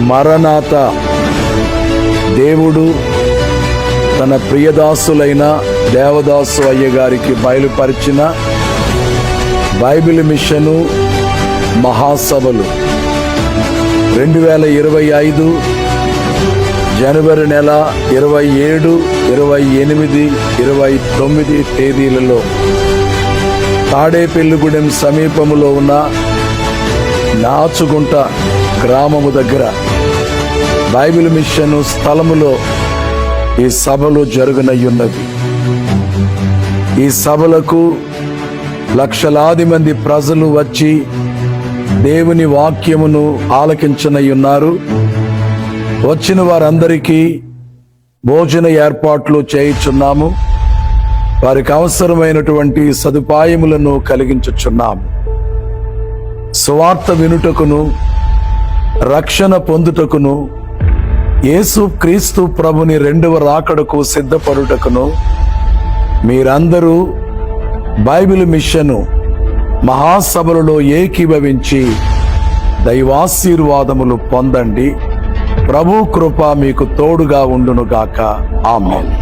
మరణాత దేవుడు తన ప్రియదాసులైన దేవదాసు అయ్య గారికి బయలుపరిచిన బైబిల్ మిషను మహాసభలు 2025 జనవరి నెల 27, 28, 29 తేదీలలో తాడేపల్లిగూడెం సమీపములో ఉన్న నాచుగుంట గ్రామము దగ్గర బైబిల్ మిషన్ స్థలములో ఈ సభలు జరుగునయ్యున్నది. ఈ సభలకు లక్షలాది మంది ప్రజలు వచ్చి దేవుని వాక్యమును ఆలకించనయ్యున్నారు. వచ్చిన వారందరికీ భోజన ఏర్పాట్లు చేయుచున్నాము. వారికి అవసరమైనటువంటి సదుపాయములను కలిగించుచున్నాము. సువార్త వినుటకును రక్షణ పొందుటకును యేసు క్రీస్తు ప్రభుని రెండవ రాకడకు సిద్ధపడుటకును మీరందరూ బైబిల్ మిషను మహాసభలలో ఏకీభవించి దైవాశీర్వాదములు పొందండి. ప్రభు కృప మీకు తోడుగా ఉండునుగాక. ఆమేన్.